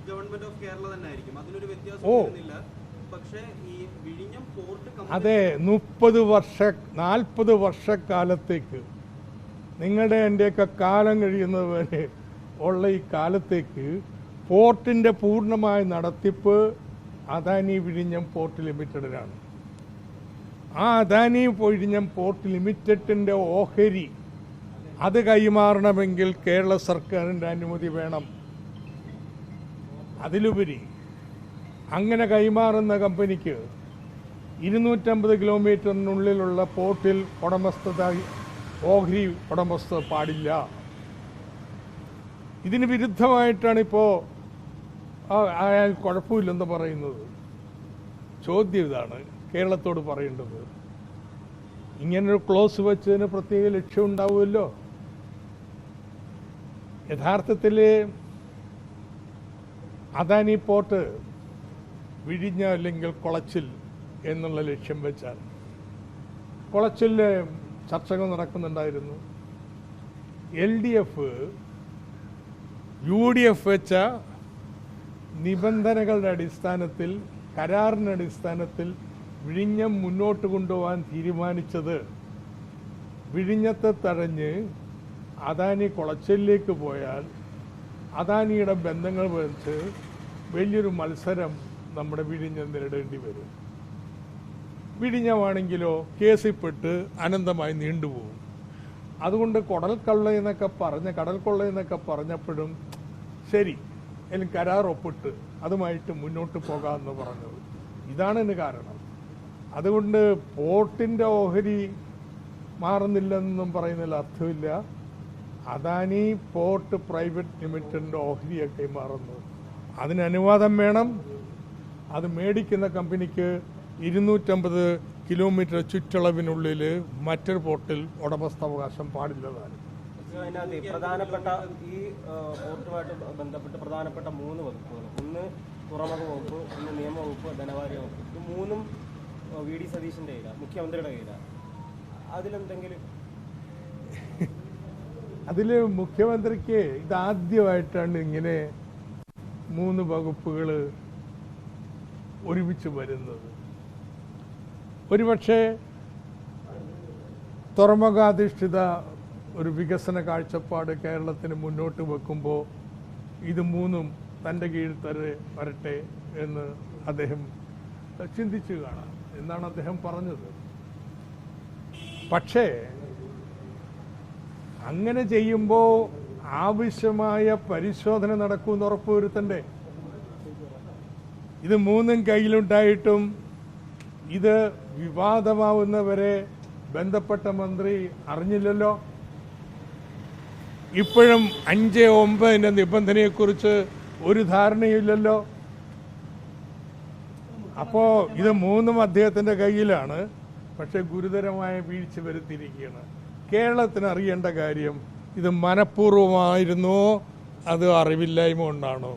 Government of Kerala തന്നെ ആയിരിക്കും, അതിനൊരു വ്യത്യാസം. പക്ഷേ ഈ വിഴിഞ്ഞം പോർട്ട് അതെ, 40 വർഷക്കാലത്തേക്ക് നിങ്ങളുടെ എൻ്റെയൊക്കെ കാലം കഴിയുന്നത് വരെ ഉള്ള ഈ കാലത്തേക്ക് പോർട്ടിൻ്റെ പൂർണ്ണമായ നടത്തിപ്പ് അദാനി വിഴിഞ്ഞം പോർട്ട് ലിമിറ്റഡിനാണ്. ആ അദാനി വിഴിഞ്ഞം പോർട്ട് ലിമിറ്റഡിൻ്റെ ഓഹരി അത് കൈമാറണമെങ്കിൽ കേരള സർക്കാരിൻ്റെ അനുമതി വേണം. അതിലുപരി അങ്ങനെ കൈമാറുന്ന കമ്പനിക്ക് 250 കിലോമീറ്ററിനുള്ളിലുള്ള പോർട്ടിൽ ഓഹരി ഉടമസ്ഥത പാടില്ല. ഇതിന് വിരുദ്ധമായിട്ടാണ് ഇപ്പോൾ അയാൾ കുഴപ്പമില്ലെന്ന് പറയുന്നത്. ചോദ്യം ഇതാണ് കേരളത്തോട് പറയേണ്ടത്, ഇങ്ങനൊരു ക്ലോസ് വെച്ചതിന് പ്രത്യേക ലക്ഷ്യം ഉണ്ടാവുമല്ലോ. യഥാർത്ഥത്തിൽ അദാനി പോർട്ട് വിഴിഞ്ഞ അല്ലെങ്കിൽ കുളച്ചിൽ എന്നുള്ള ലക്ഷ്യം വെച്ചാൽ കുളച്ചിലെ ചർച്ചകൾ നടക്കുന്നുണ്ടായിരുന്നു. LDF UDF വെച്ച നിബന്ധനകളുടെ അടിസ്ഥാനത്തിൽ, കരാറിൻ്റെ അടിസ്ഥാനത്തിൽ വിഴിഞ്ഞം മുന്നോട്ട് കൊണ്ടുപോകാൻ തീരുമാനിച്ചത് വിഴിഞ്ഞത്തെ തടഞ്ഞ് അദാനി കുളച്ചിലേക്ക് പോയാൽ അദാനിയുടെ ബന്ധങ്ങൾ വെച്ച് വലിയൊരു മത്സരം നമ്മുടെ വിഴിഞ്ഞം നേരിടേണ്ടി വരും. വിഴിഞ്ഞമാണെങ്കിലോ കേസിൽപ്പെട്ട് അനന്തമായി നീണ്ടുപോകും. അതുകൊണ്ട് കടൽ കൊള്ള എന്നൊക്കെ പറഞ്ഞപ്പോഴും ശരി, അല്ലെങ്കിൽ കരാർ ഒപ്പിട്ട് അതുമായിട്ട് മുന്നോട്ട് പോകാമെന്ന് പറഞ്ഞത് ഇതാണ് ഇതിന് കാരണം. അതുകൊണ്ട് പോർട്ടിൻ്റെ ഓഹരി മാറുന്നില്ലെന്നും പറയുന്നതിൽ അർത്ഥമില്ല. അദാനി പോർട്ട് പ്രൈവറ്റ് ലിമിറ്റഡിൻ്റെ ഓഹരിയൊക്കെ മാറുന്നത്, അതിന് അനുവാദം വേണം. അത് മേടിക്കുന്ന കമ്പനിക്ക് 250 കിലോമീറ്റർ ചുറ്റളവിനുള്ളിൽ മറ്റൊരു പോർട്ടിൽ ഉടമസ്ഥാവകാശം പാടില്ലതാണ്. പ്രധാനപ്പെട്ട ഈ പോർട്ടുമായിട്ട് ബന്ധപ്പെട്ട് പ്രധാനപ്പെട്ട 3 വകുപ്പുകൾ, ഒന്ന് തുറമുഖ വകുപ്പ്, ഒന്ന് നിയമവകുപ്പ്, ധനകാര്യ വകുപ്പ്. ഇത് 3ഉം VD സതീശൻ്റെ കയ്യിലാണ്, മുഖ്യമന്ത്രിയുടെ കയ്യിലാണ്. അതിലെന്തെങ്കിലും അതിൽ മുഖ്യമന്ത്രിക്ക് ഇതാദ്യമായിട്ടാണ് ഇങ്ങനെ 3 വകുപ്പുകൾ ഒരുമിച്ച് വരുന്നത്. ഒരുപക്ഷെ തുറമുഖാധിഷ്ഠിത ഒരു വികസന കാഴ്ചപ്പാട് കേരളത്തിന് മുന്നോട്ട് വെക്കുമ്പോൾ ഇത് 3ഉം തൻ്റെ കീഴിൽ വരട്ടെ എന്ന് അദ്ദേഹം ചിന്തിച്ചു കാണാം എന്നാണ് അദ്ദേഹം പറഞ്ഞത്. പക്ഷേ അങ്ങനെ ചെയ്യുമ്പോൾ ആവശ്യമായ പരിശോധന നടക്കുമെന്ന് ഉറപ്പുവരുത്തണ്ടേ? ഇത് 3ഉം കയ്യിലുണ്ടായിട്ടും ഇത് വിവാദമാവുന്നവരെ ബന്ധപ്പെട്ട മന്ത്രി അറിഞ്ഞില്ലല്ലോ. ഇപ്പോഴും 5-9 നിബന്ധനയെക്കുറിച്ച് ഒരു ധാരണയില്ലല്ലോ. അപ്പോൾ ഇത് 3ഉം അദ്ദേഹത്തിൻ്റെ കയ്യിലാണ്. പക്ഷെ ഗുരുതരമായ വീഴ്ച വരുത്തിയിരിക്കുകയാണ്. കേരളത്തിന് അറിയേണ്ട കാര്യം ഇത് മനഃപൂർവ്വമായിരുന്നോ അത് അറിവില്ലായ്മ കൊണ്ടാണോ?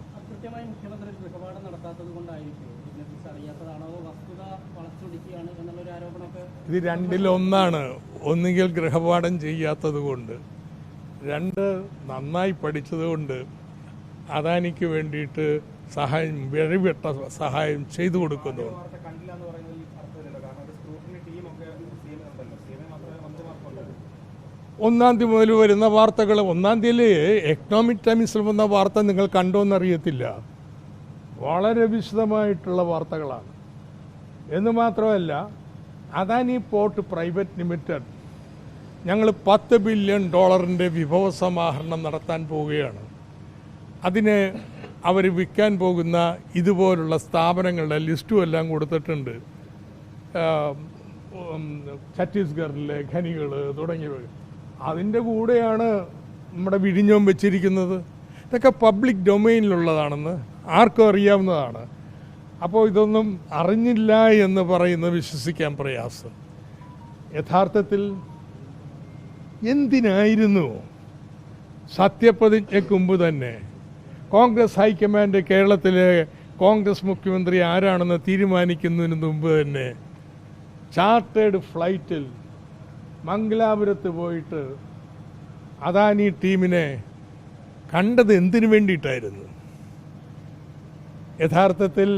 ഇത് രണ്ടിലൊന്നാണ്. ഒന്നുകിൽ ഗൃഹപാഠം ചെയ്യാത്തത് കൊണ്ട്, 2 നന്നായി പഠിച്ചത് കൊണ്ട് അദാനിക്ക് വേണ്ടിയിട്ട് സഹായം, വെറിവെട്ട സഹായം ചെയ്തു കൊടുക്കുന്നു. 1-ാം തീയതി മുതൽ വരുന്ന വാർത്തകൾ, 1-ാം തീയതി എക്കണോമിക് ടൈംസിൽ വന്ന വാർത്ത നിങ്ങൾ കണ്ടോന്നറിയത്തില്ല. വളരെ വിശദമായിട്ടുള്ള വാർത്തകളാണ്. എന്ന് മാത്രമല്ല, അദാനി പോർട്ട് പ്രൈവറ്റ് ലിമിറ്റഡ് ഞങ്ങൾ $10 ബില്യൺ വിഭവ സമാഹരണം നടത്താൻ പോവുകയാണ്. അതിന് അവർ വിൽക്കാൻ പോകുന്ന ഇതുപോലുള്ള സ്ഥാപനങ്ങളുടെ ലിസ്റ്റും എല്ലാം കൊടുത്തിട്ടുണ്ട്. ഛത്തീസ്ഗഡിലെ ഖനികൾ തുടങ്ങിയവ. അതിൻ്റെ കൂടെയാണ് നമ്മുടെ വിഴിഞ്ഞവും വെച്ചിരിക്കുന്നത്. ഇതൊക്കെ പബ്ലിക് ഡൊമൈനിലുള്ളതാണെന്ന് ആർക്കും അറിയാവുന്നതാണ്. അപ്പോൾ ഇതൊന്നും അറിഞ്ഞില്ല എന്ന് പറയുന്നത് വിശ്വസിക്കാൻ പ്രയാസം. യഥാർത്ഥത്തിൽ എന്തിനായിരുന്നു സത്യപ്രതിജ്ഞയ്ക്ക് മുമ്പ് തന്നെ കോൺഗ്രസ് ഹൈക്കമാൻഡ് കേരളത്തിലെ കോൺഗ്രസ് മുഖ്യമന്ത്രി ആരാണെന്ന് തീരുമാനിക്കുന്നതിന് മുമ്പ് തന്നെ ചാർട്ടേഡ് ഫ്ലൈറ്റിൽ മംഗലാപുരത്ത് പോയിട്ട് അദാനി ടീമിനെ കണ്ടത് എന്തിനു വേണ്ടിയിട്ടായിരുന്നു? യഥാർത്ഥത്തിൽ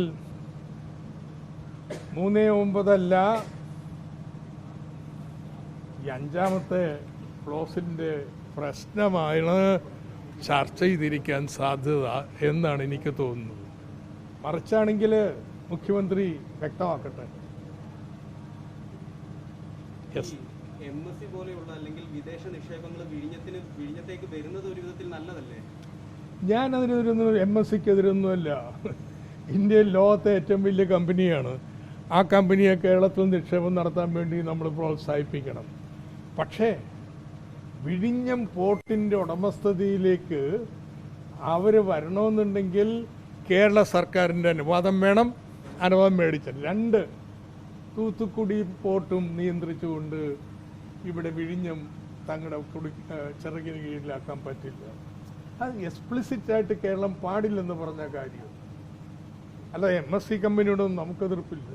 3-9 ഈ 5ാമത്തെ ക്ലോസിൻ്റെ പ്രശ്നമാണ് ചർച്ച ചെയ്തിരിക്കാൻ സാധ്യത എന്നാണ് എനിക്ക് തോന്നുന്നത്. മറിച്ചാണെങ്കിൽ മുഖ്യമന്ത്രി വ്യക്തമാക്കട്ടെ. യെസ്, MSC പോലെയുള്ള അല്ലെങ്കിൽ വിദേശ നിക്ഷേപങ്ങൾ വിഴിഞ്ഞത്തേക്ക് വരുന്നത് ഒരു വിധത്തിൽ നല്ലതല്ലേ? ഞാനതിനെതിരൊന്നും MSCക്കെതിരൊന്നുമല്ല. ഇന്ത്യയിൽ ലോകത്തെ ഏറ്റവും വലിയ കമ്പനിയാണ്. ആ കമ്പനിയെ കേരളത്തിൽ നിക്ഷേപം നടത്താൻ വേണ്ടി നമ്മൾ പ്രോത്സാഹിപ്പിക്കണം. പക്ഷേ വിഴിഞ്ഞം പോർട്ടിൻ്റെ ഉടമസ്ഥതയിലേക്ക് അവർ വരണമെന്നുണ്ടെങ്കിൽ കേരള സർക്കാരിൻ്റെ അനുവാദം വേണം. അനുവാദം മേടിച്ചാൽ 2 തൂത്തുക്കുടി പോർട്ടും നിയന്ത്രിച്ചുകൊണ്ട് ഇവിടെ വിഴിഞ്ഞം തങ്ങളുടെ ചിറകിന് കീഴിലാക്കാൻ പറ്റില്ല. അത് എക്സ്പ്ലിസിറ്റായിട്ട് കേരളം പാടില്ലെന്ന് പറഞ്ഞ കാര്യം അല്ല. MSC കമ്പനിയോടൊന്നും നമുക്ക് എതിർപ്പില്ല.